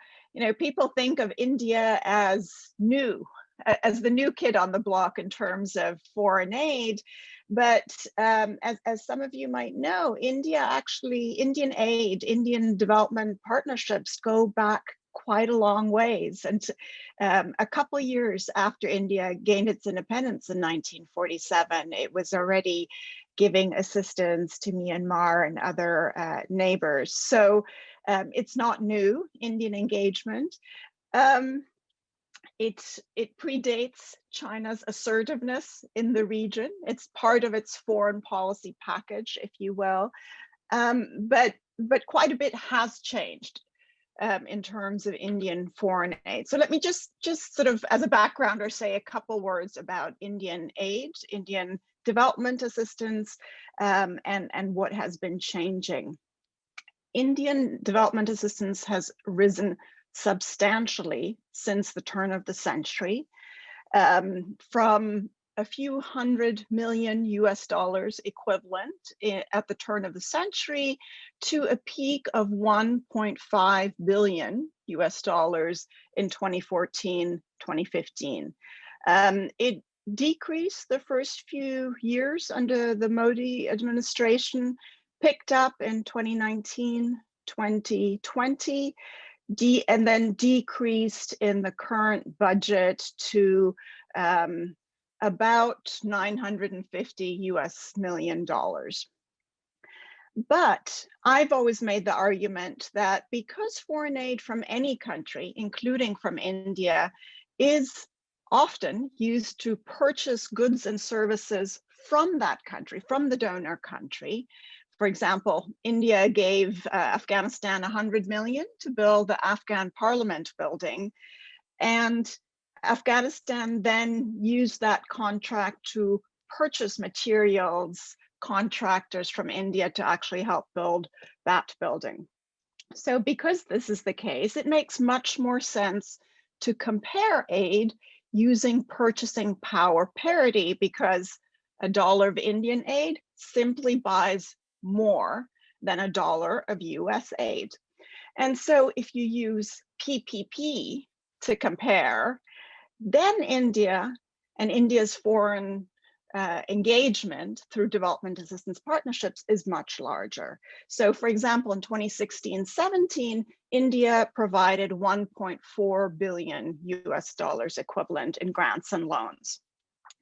People think of India as the new kid on the block in terms of foreign aid. But as some of you might know, Indian aid, Indian development partnerships go back quite a long ways. And a couple of years after India gained its independence in 1947, it was already giving assistance to Myanmar and other neighbors. So it's not new, Indian engagement. It predates China's assertiveness in the region. It's part of its foreign policy package, if you will. But quite a bit has changed in terms of Indian foreign aid. So let me just sort of as a backgrounder say a couple words about Indian aid, Indian development assistance, and what has been changing. Indian development assistance has risen substantially since the turn of the century, from a few $100 million equivalent at the turn of the century to a peak of $1.5 billion in 2014, 2015. It decreased the first few years under the Modi administration, picked up in 2019, 2020, and then decreased in the current budget to about $950 million. But I've always made the argument that because foreign aid from any country, including from India, is often used to purchase goods and services from that country, from the donor country. For example, India gave Afghanistan $100 million to build the Afghan parliament building, and Afghanistan then used that contract to purchase materials, contractors from India to actually help build that building. So because this is the case, it makes much more sense to compare aid using purchasing power parity, because $1 of Indian aid simply buys more than $1 of US aid. And so if you use PPP to compare, then India and India's foreign engagement through development assistance partnerships is much larger. So for example, in 2016-17, India provided 1.4 billion US dollars equivalent in grants and loans.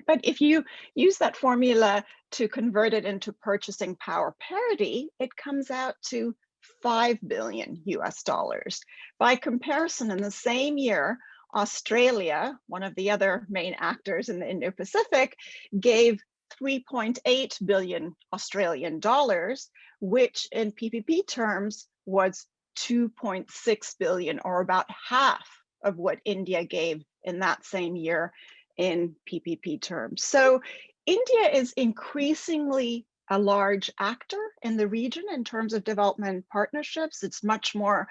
But if you use that formula to convert it into purchasing power parity, it comes out to 5 billion US dollars. By comparison, in the same year, Australia, one of the other main actors in the Indo Pacific, gave 3.8 billion Australian dollars, which in PPP terms was 2.6 billion, or about half of what India gave in that same year in PPP terms. So India is increasingly a large actor in the region in terms of development partnerships. It's much more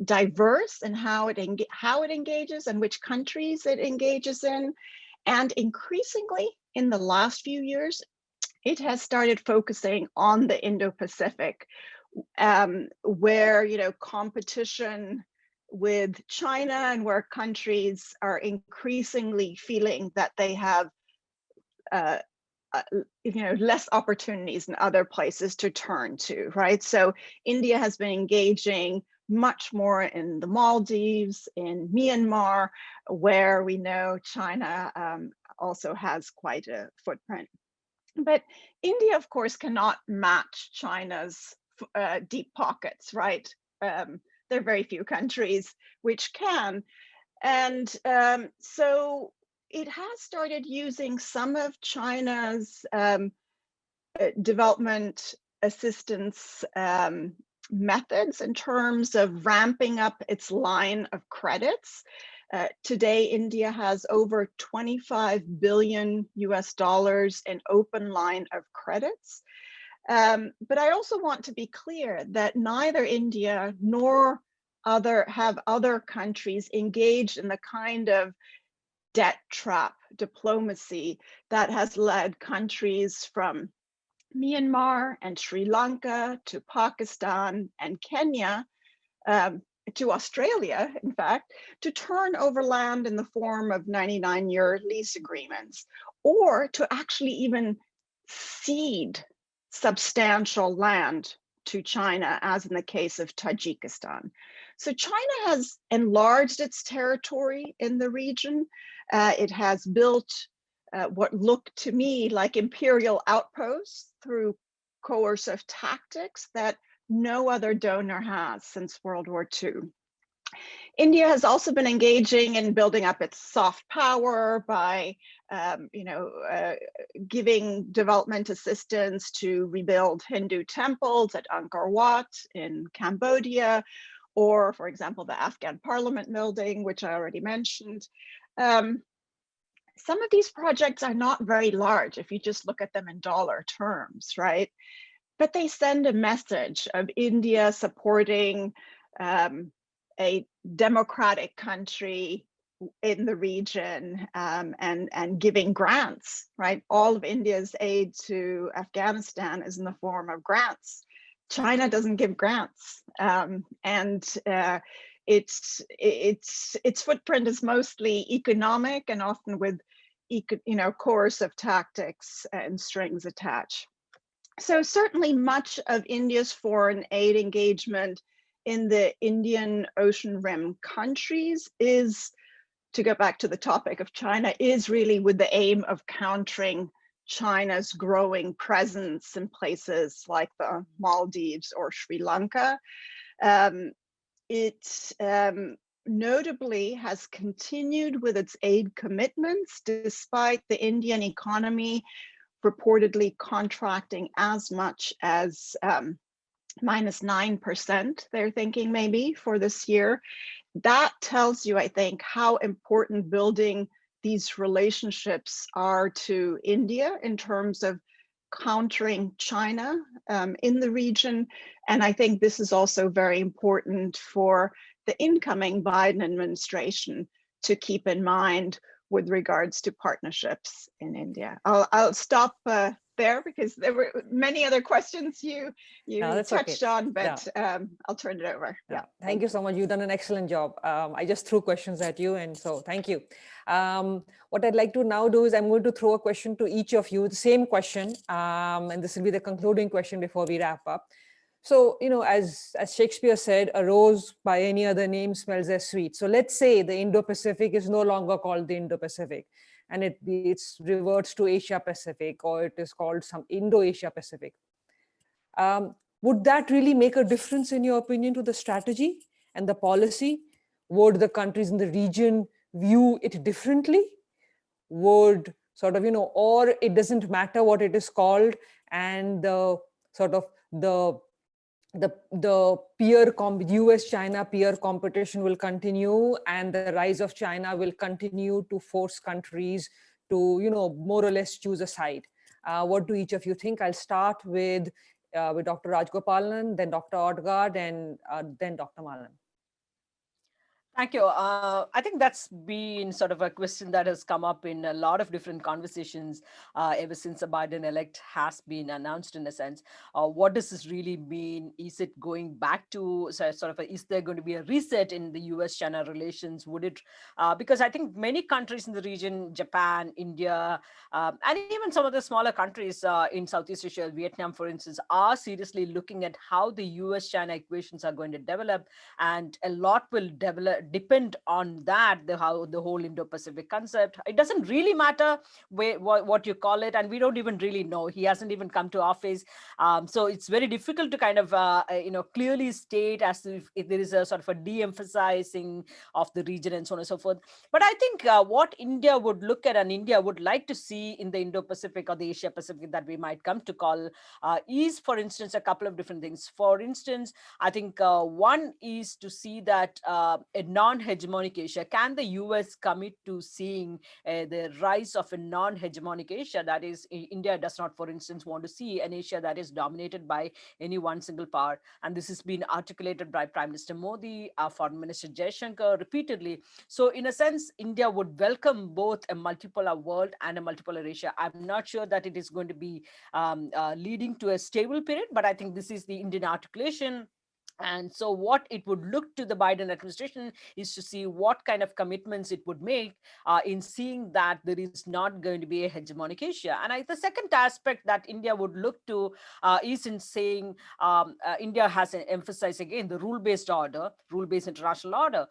diverse in how it engages and which countries it engages in. And increasingly in the last few years, it has started focusing on the Indo-Pacific, where competition with China and where countries are increasingly feeling that they have less opportunities in other places to turn to, right? So India has been engaging much more in the Maldives, in Myanmar, where we know China also has quite a footprint. But India, of course, cannot match China's deep pockets, right? There are very few countries which can. And so it has started using some of China's development assistance methods in terms of ramping up its line of credits. Today, India has over 25 billion US dollars in open line of credits. But I also want to be clear that neither India nor have other countries engaged in the kind of debt trap diplomacy that has led countries from Myanmar and Sri Lanka to Pakistan and Kenya to Australia, in fact, to turn over land in the form of 99-year lease agreements, or to actually even cede substantial land to China, as in the case of Tajikistan. So China has enlarged its territory in the region. It has built what looked to me like imperial outposts through coercive tactics that no other donor has since World War II. India has also been engaging in building up its soft power by giving development assistance to rebuild Hindu temples at Angkor Wat in Cambodia, or, for example, the Afghan parliament building, which I already mentioned. Some of these projects are not very large if you just look at them in dollar terms, right? But they send a message of India supporting a democratic country in the region and giving grants, right? All of India's aid to Afghanistan is in the form of grants. China doesn't give grants, and its footprint is mostly economic and often with coercive tactics and strings attached. So certainly much of India's foreign aid engagement in the Indian Ocean Rim countries is, to go back to the topic of China, is really with the aim of countering China's growing presence in places like the Maldives or Sri Lanka. It notably has continued with its aid commitments despite the Indian economy reportedly contracting as much as -9%, they're thinking maybe, for this year. That tells you, I think, how important building these relationships are to India in terms of countering China in the region. And I think this is also very important for the incoming Biden administration to keep in mind with regards to partnerships in India. I'll stop there because there were many other questions you touched on, but I'll turn it over. Yeah. Thank you so much. You've done an excellent job. I just threw questions at you, and so thank you. What I'd like to now do is I'm going to throw a question to each of you, the same question, and this will be the concluding question before we wrap up. So, you know, as Shakespeare said, a rose by any other name smells as sweet. So let's say the Indo-Pacific is no longer called the Indo-Pacific, and it's reverts to Asia-Pacific, or it is called some Indo-Asia Pacific. Would that really make a difference, in your opinion, to the strategy and the policy? Would the countries in the region view it differently? Would sort of, you know, or it doesn't matter what it is called, and the sort of the US-China peer competition will continue, and the rise of China will continue to force countries to, you know, more or less choose a side. What do each of you think? I'll start with Dr. Rajgopalan, then Dr. Odgaard, and then Dr. Malan. Thank you. I think that's been sort of a question that has come up in a lot of different conversations ever since the Biden-elect has been announced, in a sense. What does this really mean? Is it going back to is there going to be a reset in the US-China relations? Would it, because I think many countries in the region, Japan, India, and even some of the smaller countries in Southeast Asia, Vietnam, for instance, are seriously looking at how the US-China equations are going to develop, and a lot will depend on that, how the whole Indo-Pacific concept. It doesn't really matter what you call it, and we don't even really know. He hasn't even come to office, so it's very difficult to kind of clearly state as if there is a sort of a de-emphasizing of the region and so on and so forth. But I think what India would look at, and India would like to see in the Indo-Pacific or the Asia-Pacific that we might come to call, is, for instance, a couple of different things. For instance, I think one is to see that a non-hegemonic Asia, can the US commit to seeing the rise of a non-hegemonic Asia? That is, India does not, for instance, want to see an Asia that is dominated by any one single power. And this has been articulated by Prime Minister Modi, Foreign Minister Jaishankar repeatedly. So in a sense, India would welcome both a multipolar world and a multipolar Asia. I'm not sure that it is going to be leading to a stable period, but I think this is the Indian articulation. And so what it would look to the Biden administration is to see what kind of commitments it would make in seeing that there is not going to be a hegemonic Asia. And the second aspect that India would look to is in saying India has emphasized again the rule-based order, rule-based international order.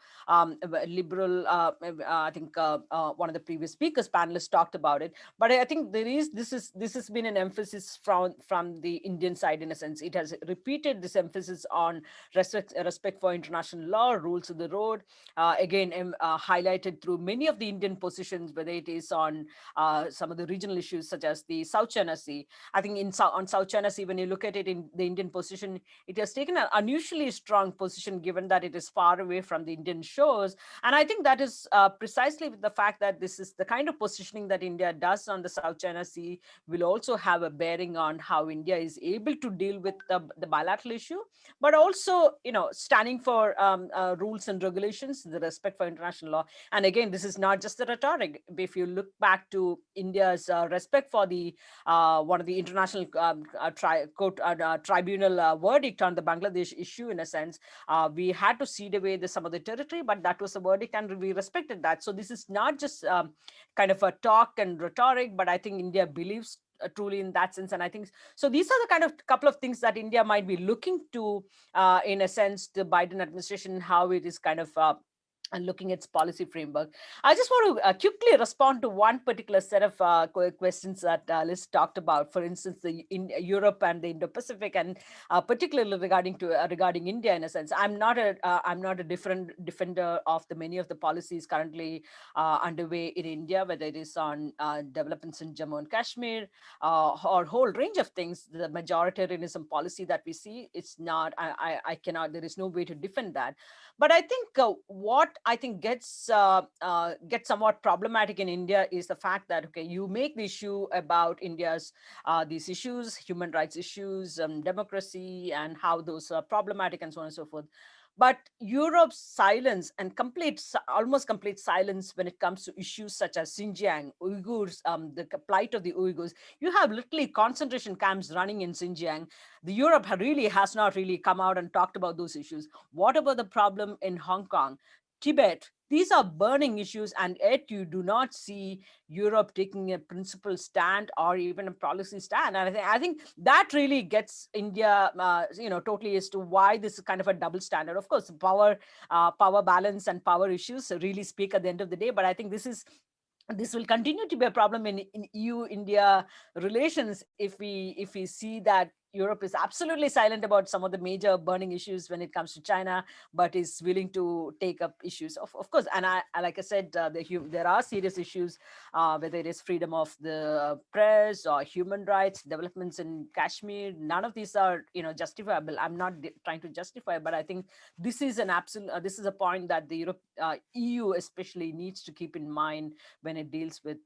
Liberal, I think one of the previous speakers, panelists talked about it. But I think this has been an emphasis from the Indian side, in a sense. It has repeated this emphasis on respect for international law, rules of the road, again highlighted through many of the Indian positions, whether it is on some of the regional issues such as the South China Sea. I think on South China Sea, when you look at it in the Indian position, it has taken an unusually strong position given that it is far away from the Indian shores. And I think that is precisely with the fact that this is the kind of positioning that India does on the South China Sea will also have a bearing on how India is able to deal with the bilateral issue, but also, standing for rules and regulations, the respect for international law. And again, this is not just the rhetoric. If you look back to India's respect for the one of the international tribunal verdict on the Bangladesh issue, in a sense, we had to cede away some of the territory, but that was the verdict and we respected that. So this is not just kind of a talk and rhetoric, but I think India believes truly in that sense. And I think so these are the kind of couple of things that India might be looking to, in a sense, the Biden administration, how it is kind of and looking at its policy framework. I just want to quickly respond to one particular set of questions that Liz talked about. For instance, in Europe and the Indo-Pacific, and particularly regarding India. In a sense, I'm not a different defender of the many of the policies currently underway in India, whether it is on developments in Jammu and Kashmir or whole range of things. The majoritarianism policy that we see, it's not. I cannot. There is no way to defend that. But I think what I think gets somewhat problematic in India is the fact that, okay, you make the issue about India's these issues, human rights issues, democracy, and how those are problematic and so on and so forth. But Europe's silence and almost complete silence when it comes to issues such as Xinjiang, Uyghurs, the plight of the Uyghurs. You have literally concentration camps running in Xinjiang. The Europe really has not really come out and talked about those issues. What about the problem in Hong Kong, Tibet? These are burning issues, and yet you do not see Europe taking a principled stand or even a policy stand. And I think that really gets India, totally as to why this is kind of a double standard. Of course, power balance and power issues really speak at the end of the day. But I think this will continue to be a problem in EU-India relations if we see that Europe is absolutely silent about some of the major burning issues when it comes to China, but is willing to take up issues. Of course, and like I said, there are serious issues, whether it is freedom of the press or human rights, developments in Kashmir. None of these are justifiable. I'm not trying to justify, but I think this is this is a point that the EU especially needs to keep in mind when it deals with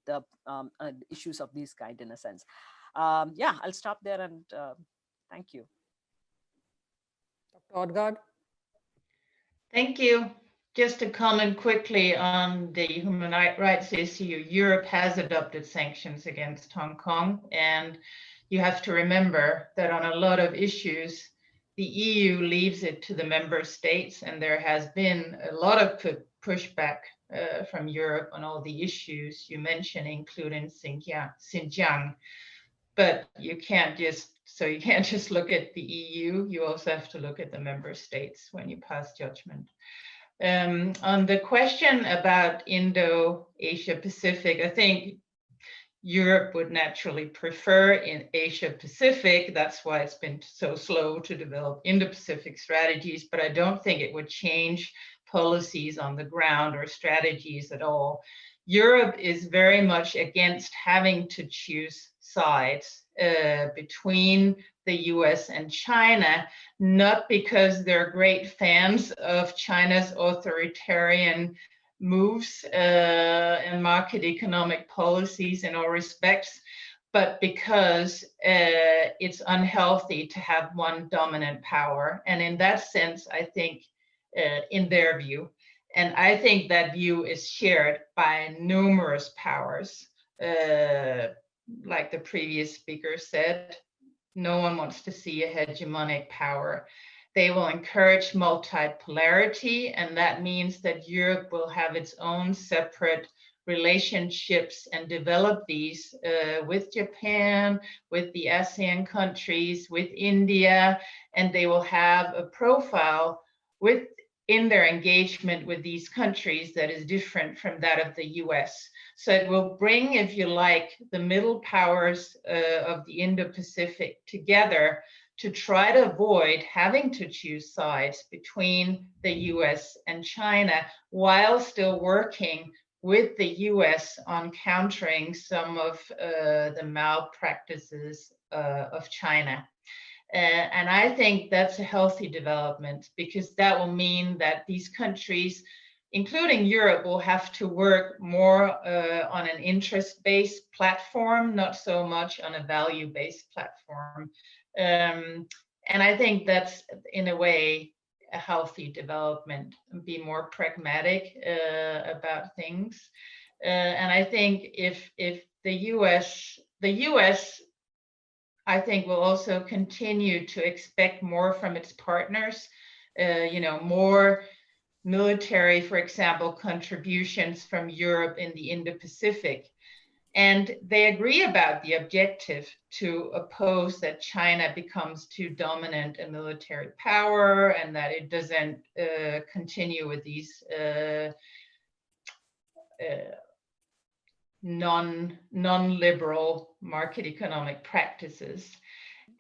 issues of this kind, in a sense. Yeah, I'll stop there, and thank you. Dr. Odgaard? Thank you. Just to comment quickly on the human rights issue, Europe has adopted sanctions against Hong Kong, and you have to remember that on a lot of issues, the EU leaves it to the member states, and there has been a lot of pushback from Europe on all the issues you mentioned, including Xinjiang. But you can't just look at the EU, you also have to look at the member states when you pass judgment. On the question about Indo-Asia Pacific, I think Europe would naturally prefer in Asia Pacific. That's why it's been so slow to develop Indo-Pacific strategies, but I don't think it would change policies on the ground or strategies at all. Europe is very much against having to choose sides between the US and China, not because they're great fans of China's authoritarian moves and market economic policies in all respects, but because it's unhealthy to have one dominant power. And in that sense, I think, in their view, and I think that view is shared by numerous powers, like the previous speaker said, no one wants to see a hegemonic power. They will encourage multipolarity, and that means that Europe will have its own separate relationships and develop these with Japan, with the ASEAN countries, with India, and they will have a profile in their engagement with these countries that is different from that of the US. So it will bring, if you like, the middle powers of the Indo-Pacific together to try to avoid having to choose sides between the US and China, while still working with the US on countering some of the malpractices of China. And I think that's a healthy development, because that will mean that these countries, including Europe, will have to work more on an interest-based platform, not so much on a value-based platform. And I think that's, in a way, a healthy development, and be more pragmatic about things. And I think if the US, I think, will also continue to expect more from its partners, more military, for example, contributions from Europe in the Indo-Pacific. And they agree about the objective to oppose that China becomes too dominant a military power, and that it doesn't continue with these non-liberal market economic practices.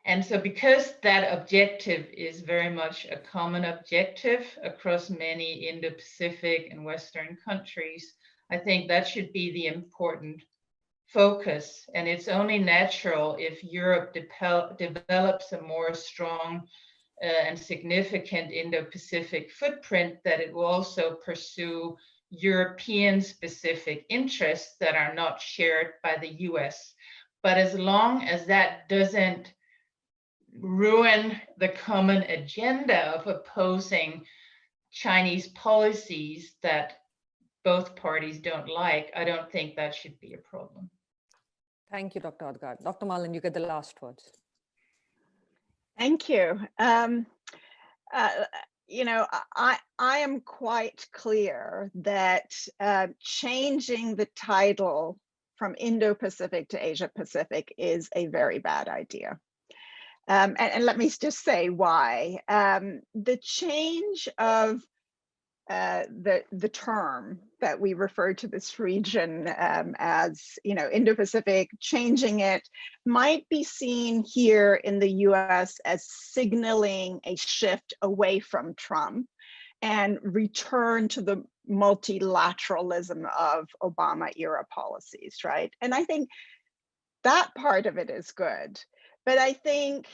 And so because that objective is very much a common objective across many Indo-Pacific and Western countries, I think that should be the important focus. And it's only natural if Europe develops a more strong and significant Indo-Pacific footprint, that it will also pursue European specific interests that are not shared by the US. But as long as that doesn't ruin the common agenda of opposing Chinese policies that both parties don't like, I don't think that should be a problem. Thank you, Dr. Odgaard. Dr. Malin, you get the last words. Thank you. You know, I am quite clear that changing the title from Indo-Pacific to Asia-Pacific is a very bad idea. And let me just say why. The change of the term that we refer to this region as, you know, Indo-Pacific, changing it might be seen here in the US as signaling a shift away from Trump and return to the multilateralism of Obama era policies, right? And I think that part of it is good, but I think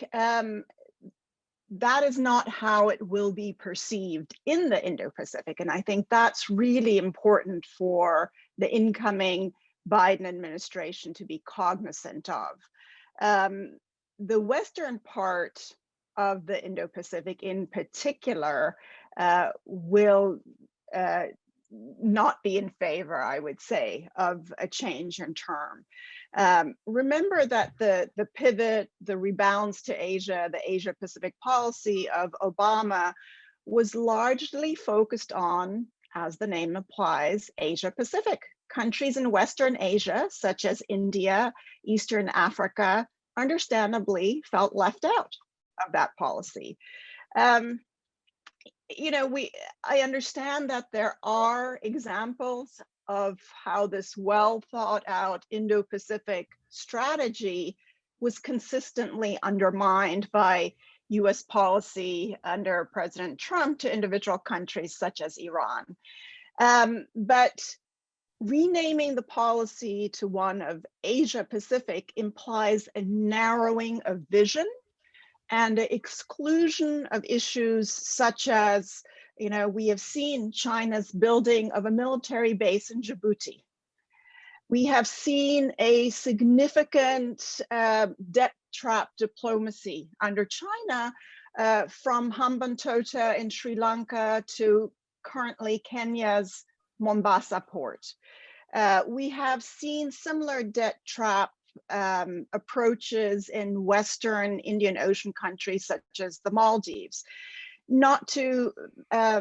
that is not how it will be perceived in the Indo-Pacific. And I think that's really important for the incoming Biden administration to be cognizant of. The Western part of the Indo-Pacific in particular will not be in favor, I would say, of a change in term. Remember that the pivot, the rebounds to Asia, the Asia-Pacific policy of Obama was largely focused on, as the name implies, Asia-Pacific. Countries in Western Asia, such as India, Eastern Africa, understandably felt left out of that policy. You know, I understand that there are examples of how this well thought out Indo-Pacific strategy was consistently undermined by US policy under President Trump to individual countries such as Iran. But renaming the policy to one of Asia-Pacific implies a narrowing of vision and the exclusion of issues such as, you know, we have seen China's building of a military base in Djibouti. We have seen a significant debt trap diplomacy under China from Hambantota in Sri Lanka to currently Kenya's Mombasa port. We have seen similar debt trap approaches in Western Indian Ocean countries such as the Maldives. Not to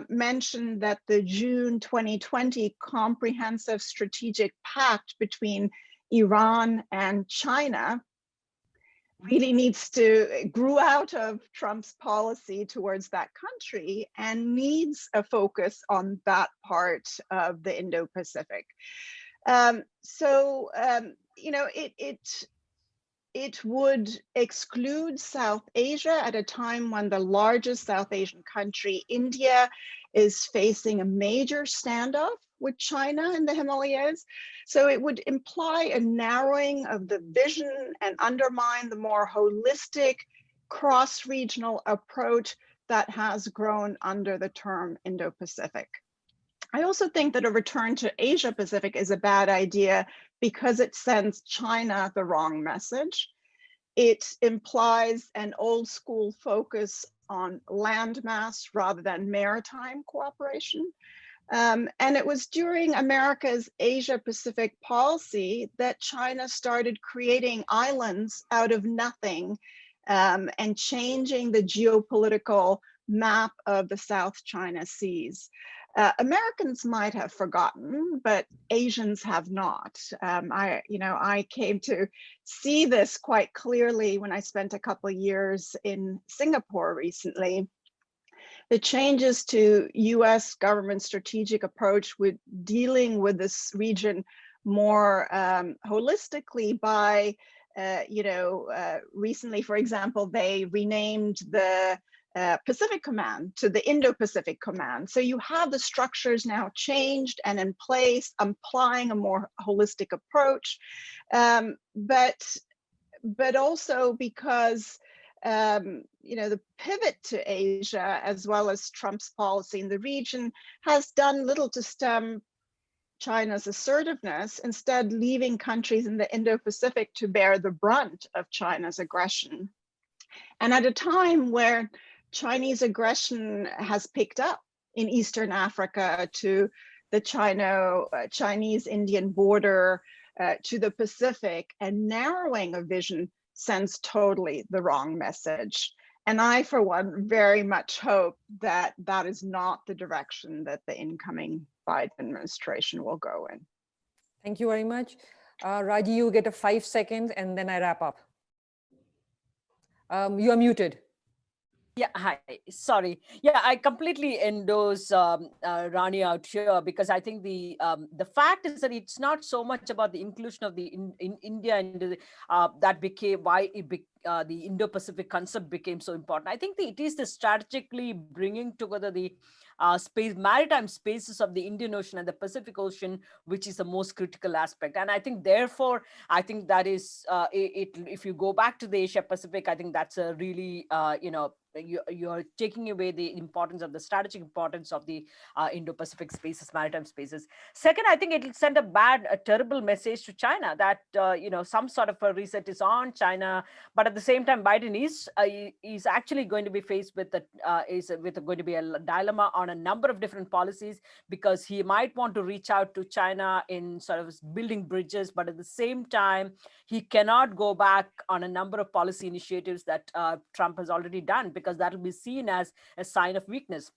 mention that the June 2020 comprehensive strategic pact between Iran and China really grew out of Trump's policy towards that country and needs a focus on that part of the Indo-Pacific. You know, it would exclude South Asia at a time when the largest South Asian country, India, is facing a major standoff with China in the Himalayas. So it would imply a narrowing of the vision and undermine the more holistic cross-regional approach that has grown under the term Indo-Pacific. I also think that a return to Asia-Pacific is a bad idea because it sends China the wrong message. It implies an old school focus on landmass rather than maritime cooperation. And it was during America's Asia-Pacific policy that China started creating islands out of nothing and changing the geopolitical map of the South China Seas. Americans might have forgotten, but Asians have not. I came to see this quite clearly when I spent a couple of years in Singapore recently. The changes to US government strategic approach with dealing with this region more holistically by, recently, for example, they renamed the Pacific Command to the Indo-Pacific Command. So you have the structures now changed and in place, applying a more holistic approach, but also because the pivot to Asia, as well as Trump's policy in the region, has done little to stem China's assertiveness, instead leaving countries in the Indo-Pacific to bear the brunt of China's aggression. And at a time where Chinese aggression has picked up in Eastern Africa to the Chinese-Indian border to the Pacific, and narrowing a vision sends totally the wrong message. And I, for one, very much hope that that is not the direction that the incoming Biden administration will go in. Thank you very much. Raji, you get a 5 seconds and then I wrap up. You are muted. Yeah, hi. Sorry. Yeah, I completely endorse Rani out here, because I think the fact is that it's not so much about the inclusion of the in India into that became why the Indo-Pacific concept became so important. I think it is the strategically bringing together the maritime spaces of the Indian Ocean and the Pacific Ocean, which is the most critical aspect. And I think, therefore, I think that is if you go back to the Asia Pacific, I think that's a really you're taking away the importance of the strategic importance of the Indo-Pacific spaces, maritime spaces. Second, I think it'll send a terrible message to China that some sort of a reset is on China, but at the same time, Biden is actually going to be faced with going to be a dilemma on a number of different policies, because he might want to reach out to China in sort of building bridges, but at the same time, he cannot go back on a number of policy initiatives that Trump has already done, because that will be seen as a sign of weakness.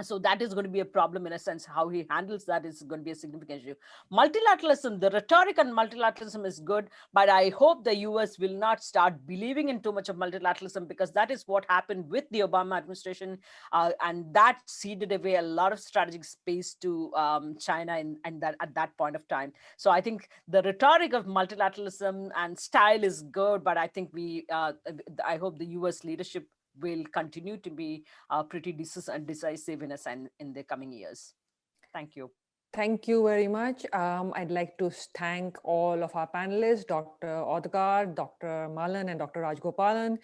So that is going to be a problem in a sense. How he handles that is going to be a significant issue. Multilateralism, the rhetoric on multilateralism is good, but I hope the US will not start believing in too much of multilateralism, because that is what happened with the Obama administration, and that ceded away a lot of strategic space to China and that at that point of time. So I think the rhetoric of multilateralism and style is good, but I think I hope the US leadership will continue to be pretty decisive in the coming years. Thank you. Thank you very much. I'd like to thank all of our panelists, Dr. Odgar, Dr. Malan, and Dr. Rajgopalan.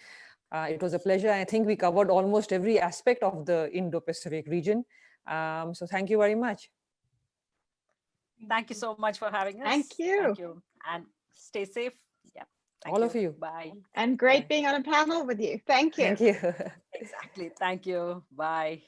It was a pleasure. I think we covered almost every aspect of the Indo-Pacific region. So thank you very much. Thank you so much for having us. Thank you. Thank you. And stay safe. Yeah. All of you. Bye. And great being on a panel with you. Thank you. Thank you. Exactly. Thank you. Bye.